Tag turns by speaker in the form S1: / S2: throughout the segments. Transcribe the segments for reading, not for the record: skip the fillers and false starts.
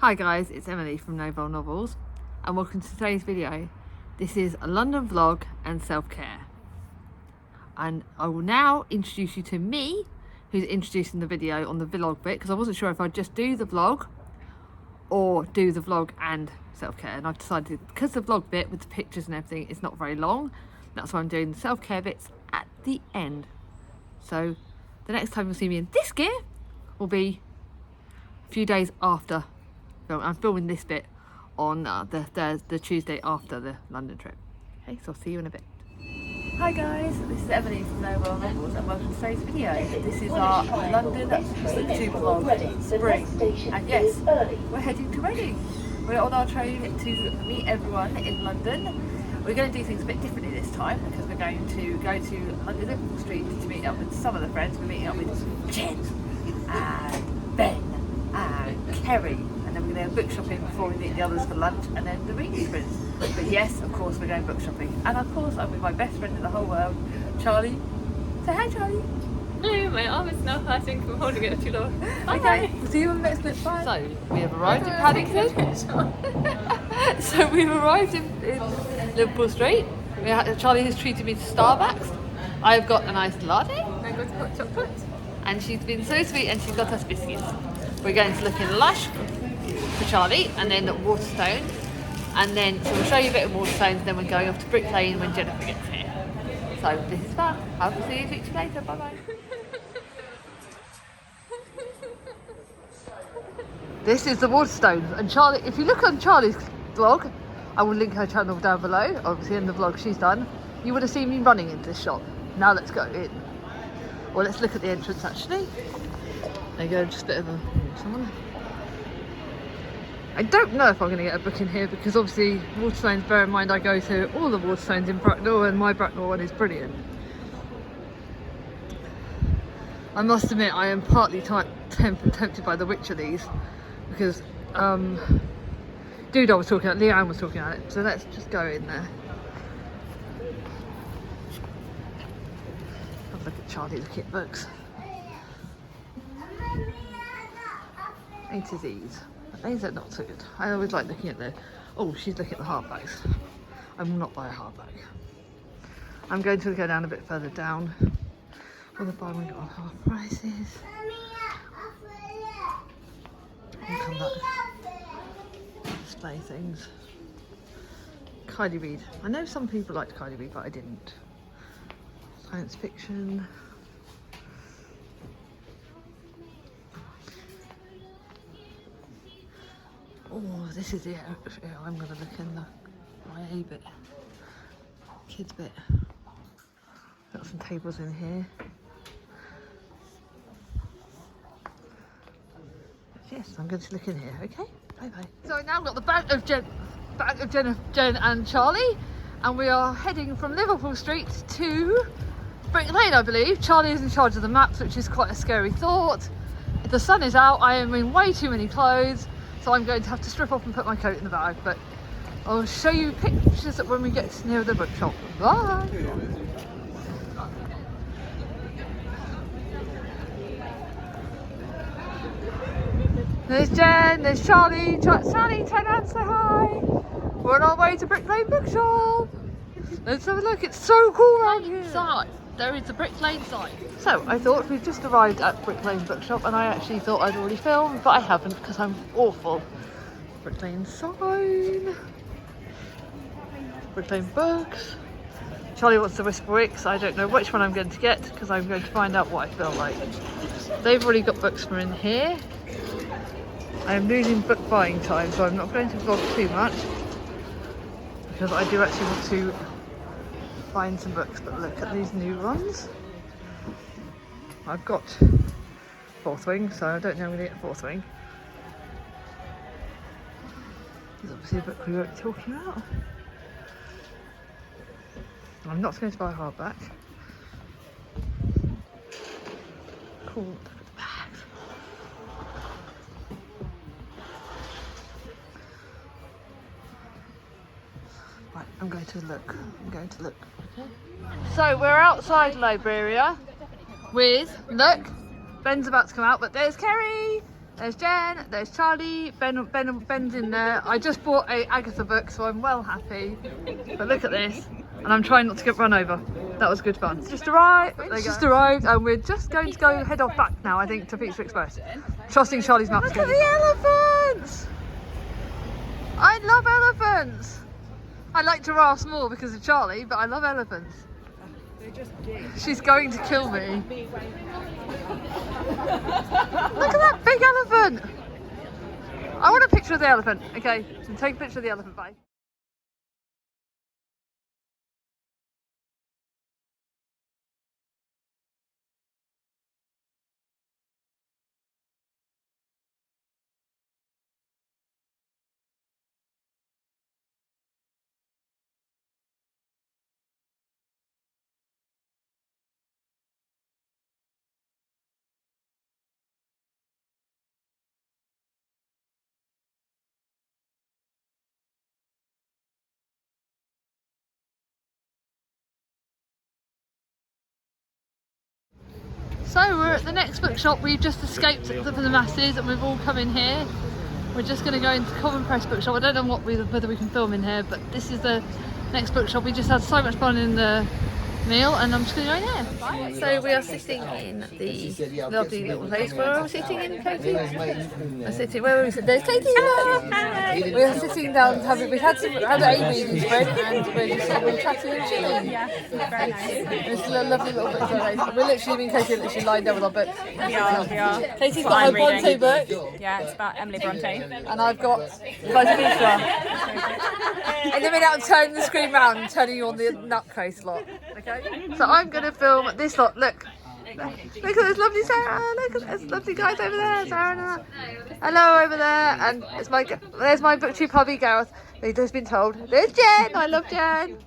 S1: Hi guys, it's Emily from Novel Novels and welcome to today's video. This is a London vlog and self-care. And I will now introduce you to me, who's introducing the video on the vlog bit, because I wasn't sure if I'd just do the vlog or do the vlog and self-care. And I've decided, because the vlog bit with the pictures and everything is not very long, that's why I'm doing the self-care bits at the end. So the next time you'll see me in this gear will be a few days after. I'm filming this bit on the Tuesday after the London trip. Okay, so I'll see you in a bit. Hi guys, this is Emily from Novel Novels and welcome to today's video. This is our London Booktube vlog, spring. And yes, we're heading to Reading. We're on our train to meet everyone in London. We're going to do things a bit differently this time because we're going to go to London Liverpool Street to meet up with some of the friends. We're meeting up with Jen and Ben and Kerry. And then we're going to go book shopping before we meet the others for lunch and then the reading friends. But yes, of course, we're going book shopping. And of course, I'm with my best friend in the whole world, Charlie. Say hi, Charlie.
S2: No, my arm is now hurting from holding it too long.
S1: Okay, we'll see you on the next bit. Bye. So, we have arrived in Paddington. So, we've arrived in Liverpool Street. Charlie has treated me to Starbucks. I've got a nice latte.
S2: I got hot chocolate.
S1: And she's been so sweet and she's got us biscuits. We're going to look in Lush for Charlie and then Waterstone. And then, so we'll show you a bit of Waterstones, then we're going off to Brick Lane when Jennifer gets here. So this is fun. I'll see you later. Bye bye. This is the Waterstones, and Charlie, if you look on Charlie's vlog, I will link her channel down below, obviously in the vlog she's done, you would have seen me running into this shop. Now let's go in. Well, let's look at the entrance actually. There you go, just a bit of a someone. I don't know if I'm going to get a book in here because obviously Waterstones, bear in mind I go to all the Waterstones in Bracknell and my Bracknell one is brilliant. I must admit I am partly tempted by the which of these because Dude I was talking about, Leanne was talking about it, so let's just go in there. Have a look at Charlie looking at books. A to Z's. These are not so good. I always like looking at the... Oh, she's looking at the hardbacks. I will not buy a hardback. I'm going to go down a bit further down. All the buy one get on half prices. I'll come back. Display things. Kylie Reid. I know some people liked Kylie Reid, but I didn't. Science fiction. Oh, this is the area I'm going to look in the YA bit, kids bit. Got some tables in here. Yes, I'm going to look in here. Okay, bye bye. So I now got the back of Jen and Charlie, and we are heading from Liverpool Street to Brick Lane, I believe. Charlie is in charge of the maps, which is quite a scary thought. The sun is out. I am in way too many clothes. So I'm going to have to strip off and put my coat in the bag, but I'll show you pictures when we get near the bookshop. Bye! There's Jen, there's Charlie. Charlie, turn around and say hi. We're on our way to Brick Lane Bookshop. Let's have a look, it's so cool around here. There is the Brick Lane sign. So I thought we've just arrived at Brick Lane Bookshop and I actually thought I'd already filmed, but I haven't because I'm awful. Brick Lane sign. Brick Lane books. Charlie wants the Whisper Wicks. I don't know which one I'm going to get because I'm going to find out what I feel like. They've already got books from in here. I am losing book buying time, so I'm not going to vlog too much because I do actually want to find some books, but look at these new ones. I've got Fourth Wing, so I don't know I'm going to get Fourth Wing. There's obviously a book we weren't talking about. I'm not going to buy a hardback. Cool, look at the bags. Right, I'm going to look. Okay. So we're outside Liberia with, look, Ben's about to come out, but there's Kerry. There's Jen, there's Charlie, Ben's in there. I just bought a Agatha book, so I'm well happy. But look at this, and I'm trying not to get run over. That was good fun. It's just arrived, and we're just going to head off back now, I think, to Pizza Express. Trusting Charlie's maps. Look at the elephants! I love elephants! I like giraffes more because of Charlie, but I love elephants. She's going to kill me. Look at that big elephant! I want a picture of the elephant. Okay, so take a picture of the elephant, bye. So we're at the next bookshop. We've just escaped from the masses and we've all come in here. We're just going to go into Common Press bookshop. I don't know whether we can film in here, but this is the next bookshop. We just had so much fun in the meal and I'm just going to go in here. Bye. So we are sitting in the lovely little place. Where are we sitting in, Katie? We're sitting, where are we sitting? There's Katie. We are sitting down, we've had Amy's spread and we're chatting and chilling.
S2: Yeah, very nice.
S1: It's a lovely little book place. We're literally, me and Katie are literally lined up with our books.
S2: We are.
S1: Katie's got her Bronte book.
S2: Yeah, it's about Emily Bronte.
S1: And I've got Vitamin. And then we're now turning the screen round and turning you on the nutcase lot. Okay? So I'm going to film this lot. Look. Look at this lovely Sarah. Look at this lovely guys over there. Sarah and hello over there. And there's my booktube hubby Gareth. He's just been told. There's Jen. I love Jen.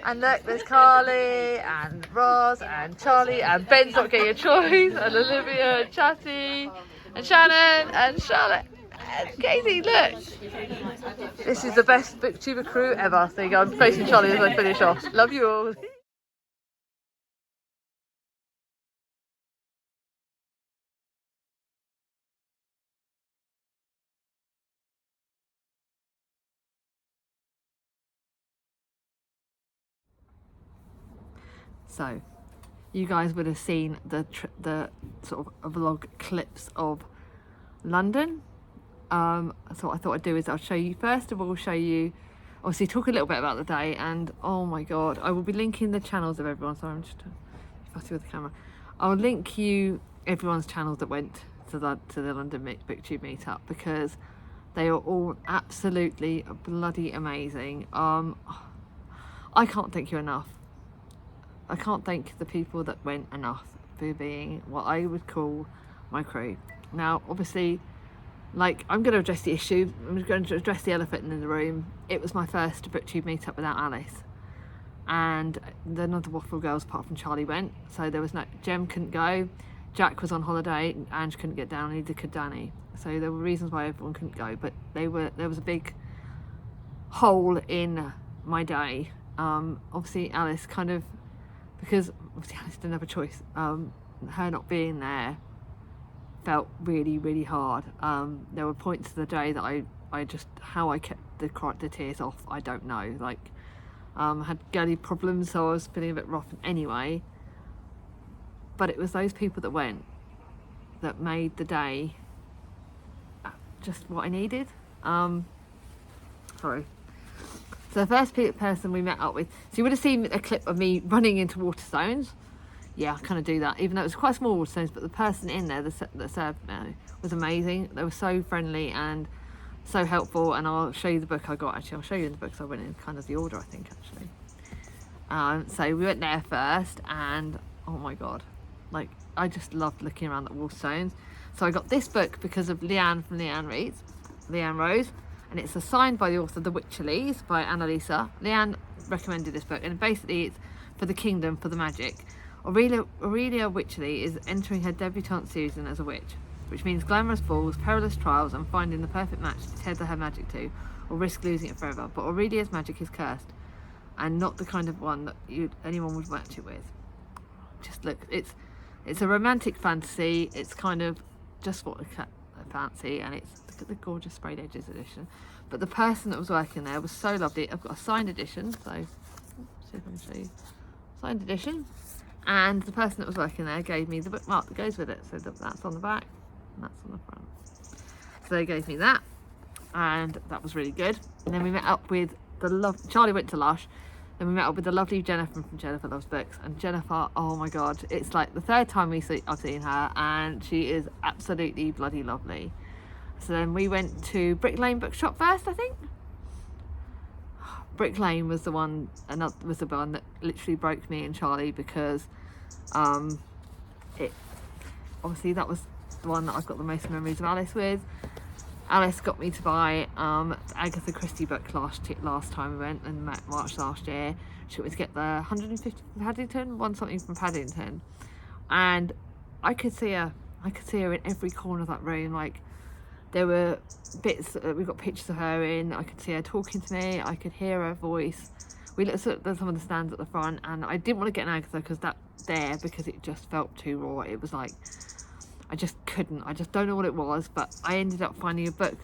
S1: And look, there's Carly and Roz and Charlie and Ben's not getting a choice and Olivia and Chatty and Shannon and Charlotte and Katie. Look. This is the best booktuber crew ever. There you go. I'm facing Charlie as I finish off. Love you all. So, you guys would have seen the sort of vlog clips of London. So what I thought I'd do is I'll show you, first of all, obviously talk a little bit about the day, and oh my god, I will be linking the channels of everyone, so I'm just fussy with the camera. I'll link you everyone's channels that went to the London Booktube meetup, because they are all absolutely bloody amazing. I can't thank you enough. I can't thank the people that went enough for being what I would call my crew. Now, obviously, like, I'm going to address the issue. I'm going to address the elephant in the room. It was my first booktube meetup without Alice. And none of the Waffle girls, apart from Charlie, went. So there was no... Jem couldn't go. Jack was on holiday. Ange couldn't get down. Neither could Danny. So there were reasons why everyone couldn't go. But there was a big hole in my day. Obviously, Alice kind of... Because obviously Alice didn't have a choice. Her not being there felt really, really hard. There were points of the day that I just, how I kept the tears off, I don't know. Like, I had girly problems, so I was feeling a bit rough anyway. But it was those people that went that made the day just what I needed. Sorry. So the first person we met up with, so you would have seen a clip of me running into Waterstones. Yeah, I kind of do that, even though it was quite small Waterstones, but the person in there that served me was amazing. They were so friendly and so helpful, and I'll show you the book I got. Actually, I'll show you in the books I went in kind of the order, I think, actually. So we went there first, and oh my god, like, I just loved looking around at Waterstones. So I got this book because of Leanne from Leanne Rose. And it's signed by the author, The Witcherleys, by Annalisa. Leanne recommended this book, and basically it's for the kingdom, for the magic. Aurelia Wycherley is entering her debutante season as a witch, which means glamorous balls, perilous trials, and finding the perfect match to tether her magic to, or risk losing it forever. But Aurelia's magic is cursed, and not the kind of one that anyone would match it with. Just look, it's a romantic fantasy. It's kind of just what a fancy, and it's, look at the gorgeous sprayed edges edition. But the person that was working there was so lovely. I've got a signed edition, so see if I can show you. Signed edition, and the person that was working there gave me the bookmark that goes with it. So that's on the back and that's on the front. So they gave me that, and that was really good. And then we met up with Charlie went to Lush. Then we met up with the lovely Jennifer from Jennifer Loves Books. And Jennifer, oh my God, it's like the third time I've seen her, and she is absolutely bloody lovely. So then we went to Brick Lane Bookshop first, I think. Brick Lane was the one that literally broke me and Charlie, because obviously that was the one that I've got the most memories of Alice with. Alice got me to buy the Agatha Christie book last time we went in March last year. She got me to get the 150 from Paddington, one something from Paddington, and I could see her in every corner of that room. Like, there were bits that we got pictures of her in. I could see her talking to me. I could hear her voice. We looked at some of the stands at the front, and I didn't want to get an Agatha because it just felt too raw. It was like, I just couldn't. I just don't know what it was, but I ended up finding a book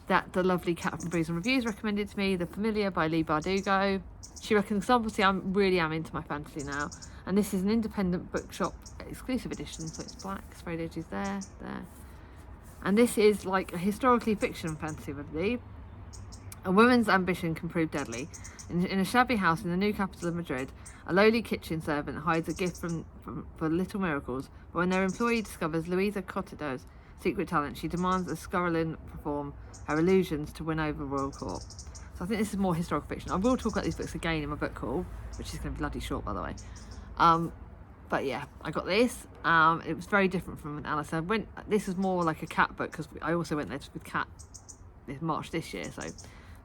S1: that the lovely Cat from Brews and Reviews recommended to me, The Familiar by Leigh Bardugo. She reckons, obviously I really am into my fantasy now, and this is an independent bookshop exclusive edition, so it's black, sprayed edges there. And this is like a historically fiction fantasy, I believe. A woman's ambition can prove deadly. In a shabby house in the new capital of Madrid, a lowly kitchen servant hides a gift for little miracles, but when their employee discovers Luisa Cottado's secret talent, she demands that Scarlin perform her illusions to win over royal court. So I think this is more historical fiction. I will talk about these books again in my book haul, which is going to be bloody short, by the way. But yeah, I got this. It was very different from Alice. This is more like a cat book, because I also went there with Cat this March this year, so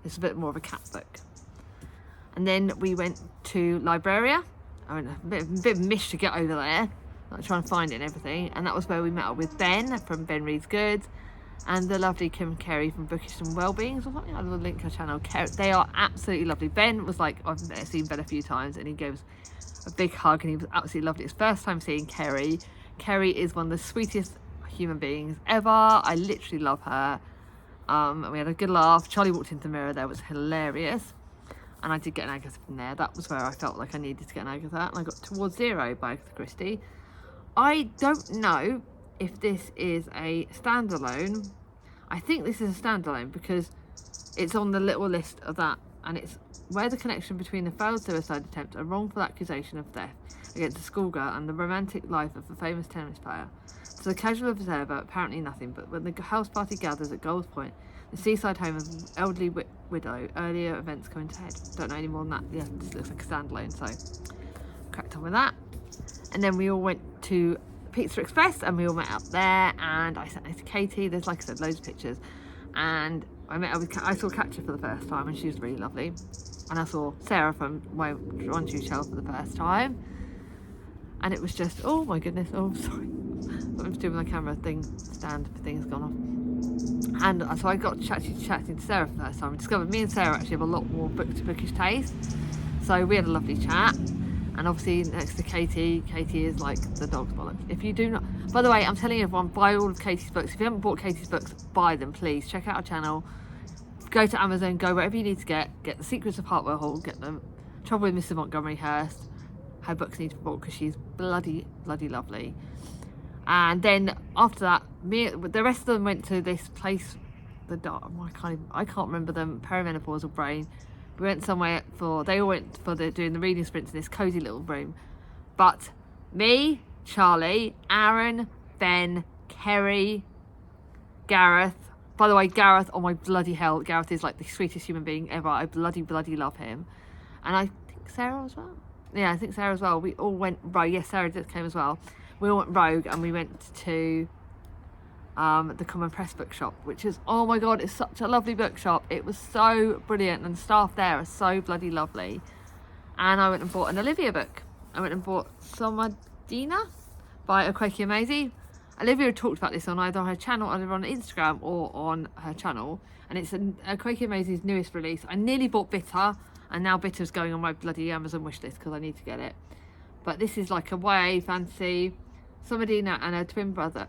S1: it's a bit more of a cat book. And then we went to Libraria. I mean, a bit of mish to get over there, like trying to find it and everything. And that was where we met up with Ben from Ben Reads Goods, and the lovely Kim Carey from Bookish and Wellbeings or something. I will link her channel. They are absolutely lovely. Ben was like, I've seen Ben a few times, and he gave us a big hug, and he was absolutely lovely. It's first time seeing Kerry. Kerry is one of the sweetest human beings ever. I literally love her. And we had a good laugh. Charlie walked into the mirror there, was hilarious. And I did get an Agatha from there. That was where I felt like I needed to get an Agatha. And I got Towards Zero by Agatha Christie. I don't know if this is a standalone. I think this is a standalone because it's on the little list of that. And it's where the connection between the failed suicide attempt, a wrongful accusation of theft against a schoolgirl, and the romantic life of a famous tennis player. To the casual observer, apparently nothing, but when the house party gathers at Goals Point, the seaside home of an elderly widow, earlier events come into head. Don't know any more than that. Yeah, this looks like a standalone, so cracked on with that. And then we all went to Pizza Express, and we all met up there, and I sat next to Katie. There's, like I said, loads of pictures. And I saw Katja for the first time, and she was really lovely. And I saw Sarah from my One Shoe Shell for the first time. And it was just, oh my goodness, oh sorry. I'm doing my camera stand thing's gone off. And so I got chatting to Sarah for the first time. I discovered me and Sarah actually have a lot more bookish taste. So we had a lovely chat. And obviously next to Katie is like the dog's bollocks. If you do not, by the way, I'm telling everyone, buy all of Katie's books. If you haven't bought Katie's books, buy them, please. Check out our channel. Go to Amazon, go wherever you need to get The Secrets of Hartwell Hall, get them. Trouble with Mr. Montgomery Hurst. Her books need to be bought because she's bloody lovely. And then after that, the rest of them went to this place, I can't remember them, perimenopausal brain. We went somewhere they all went for doing the reading sprints in this cosy little room. But me, Charlie, Aaron, Ben, Kerry, Gareth. By the way, Gareth, oh my bloody hell, Gareth is like the sweetest human being ever. I bloody love him. And I think Sarah as well. Yeah, I think Sarah as well. We all went rogue. Yes, Sarah came as well. We all went rogue, and we went to the Common Press bookshop, which is, oh my god, it's such a lovely bookshop. It was so brilliant, and the staff there are so bloody lovely. And I went and bought an Olivia book. I went and bought Somadina by Akwaeke Maisie. Olivia had talked about this on either her channel, either on Instagram or on her channel, and it's Akwaeke Maisie's newest release. I nearly bought Bitter, and now Bitter's going on my bloody Amazon wishlist because I need to get it. But this is like a YA fantasy. Somadina and her twin brother,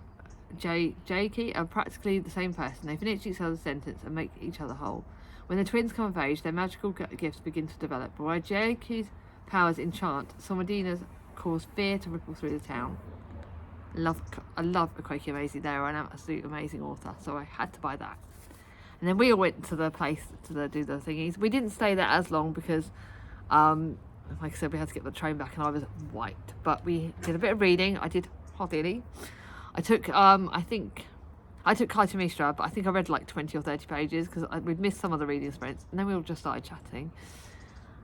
S1: Jakey are practically the same person. They finish each other's sentence and make each other whole. When the twins come of age, their magical gifts begin to develop. But while Jakey's powers enchant, Somodina's cause fear to ripple through the town. I love Akwaeke Amazing. They're an absolute amazing author, so I had to buy that. And then we all went to the place to do the thingies. We didn't stay there as long because, like I said, we had to get the train back and I was wiped. But we did a bit of reading. I did hardly any. I took, I took Clytemnestra, but I think I read like 20 or 30 pages because we'd missed some of the reading sprints. And then we all just started chatting.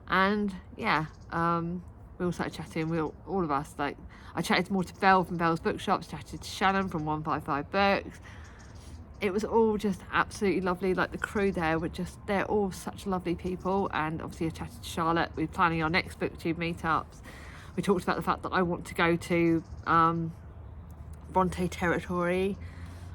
S1: And yeah, we all started chatting. All of us, like, I chatted more to Belle from Belle's Bookshops, chatted to Shannon from 155 Books. It was all just absolutely lovely. Like, the crew there they're all such lovely people. And obviously I chatted to Charlotte. We're planning our next Booktube meetups. We talked about the fact that I want to go to Bronte territory.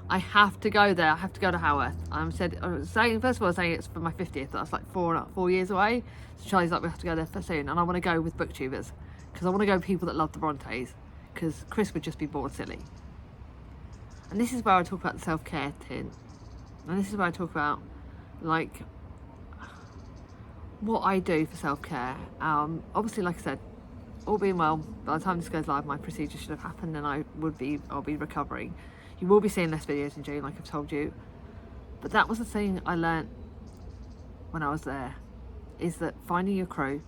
S1: I have to go there. I have to go to Haworth. I was saying it's for my 50th. That's like 4 years away. So Charlie's like, we have to go there for soon. And I want to go with Booktubers because I want to go with people that love the Brontes, because Chris would just be bored silly. And this is where I talk about the self-care tin. And this is where I talk about, like, what I do for self-care. Obviously, like I said, all being well, by the time this goes live, my procedure should have happened and I'll be recovering. You will be seeing less videos in June, like I've told you. But that was the thing I learnt when I was there, is that finding your crew,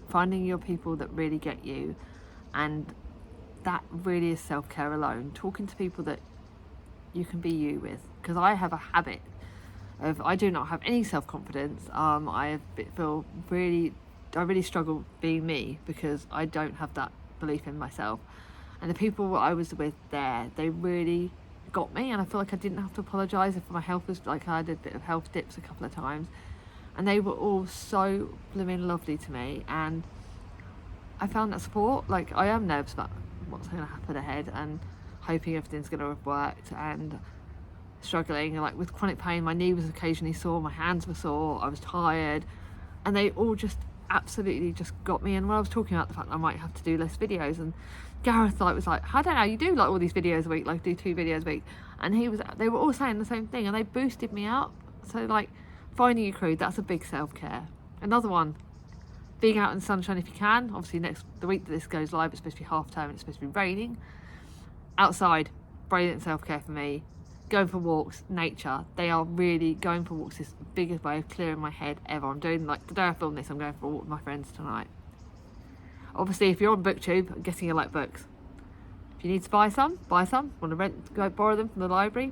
S1: finding your people that really get you, and that really is self-care alone. Talking to people that you can be you with. Because I have a habit of, I do not have any self-confidence. I really struggle being me because I don't have that belief in myself. And the people I was with there, they really got me, and I feel like I didn't have to apologise if my health was, like, I did a bit of health dips a couple of times, and they were all so blooming lovely to me, and I found that support. Like, I am nervous about what's going to happen ahead and hoping everything's going to have worked, and struggling, like with chronic pain. My knee was occasionally sore, my hands were sore, I was tired, and they all just absolutely just got me. And when I was talking about the fact that I might have to do less videos, and Gareth was like, I don't know, you do like all these videos a week, like do 2 videos a week, and they were all saying the same thing, and they boosted me up. So, like, finding your crew, that's a big self-care. Another one, being out in the sunshine if you can. Obviously the week that this goes live, it's supposed to be half term and it's supposed to be raining. Outside, brilliant self-care for me. Going for walks, nature. They are really, going for walks is the biggest way of clearing my head ever. I'm doing, like, the day I film this, I'm going for a walk with my friends tonight. Obviously, if you're on Booktube, I'm guessing you like books. If you need to buy some, buy some. Want to rent, go borrow them from the library,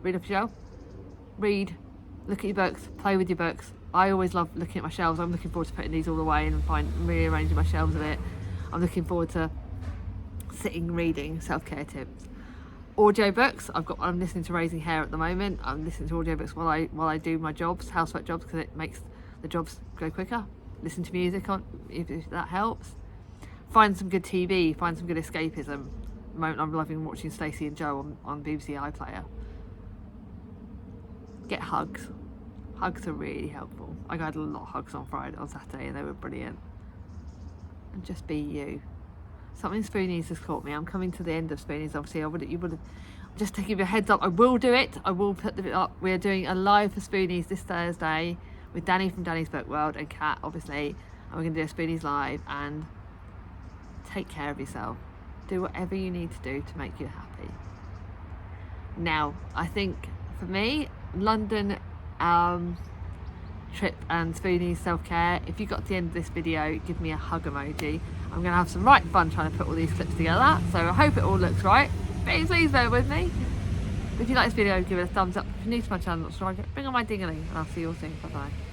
S1: read off your shelf. Read, look at your books, play with your books. I always love looking at my shelves. I'm looking forward to putting these all away and rearranging my shelves a bit. I'm looking forward to sitting, reading, self-care tips. Audiobooks, I'm listening to Raising Hair at the moment. I'm listening to audiobooks while I do my jobs, housework jobs, because it makes the jobs go quicker. Listen to music on if that helps. Find some good TV, find some good escapism. At the moment I'm loving watching Stacey and Joe on BBC iPlayer. Get hugs. Hugs are really helpful. I got a lot of hugs on Saturday, and they were brilliant. And just be you. Something Spoonies has caught me. I'm coming to the end of Spoonies, obviously. You would have just to give you a heads up. I will do it. I will put the bit up. We're doing a live for Spoonies this Thursday with Danny from Danny's Book World and Kat, obviously. And we're going to do a Spoonies live. And take care of yourself. Do whatever you need to do to make you happy. Now, I think for me, London trip and Spoonies self-care, if you got to the end of this video, give me a hug emoji. I'm going to have some right fun trying to put all these clips together, so I hope it all looks right. Please bear with me. If you like this video, give it a thumbs up. If you're new to my channel, subscribe, bring on my ding-a-ling, and I'll see you all soon. Bye bye.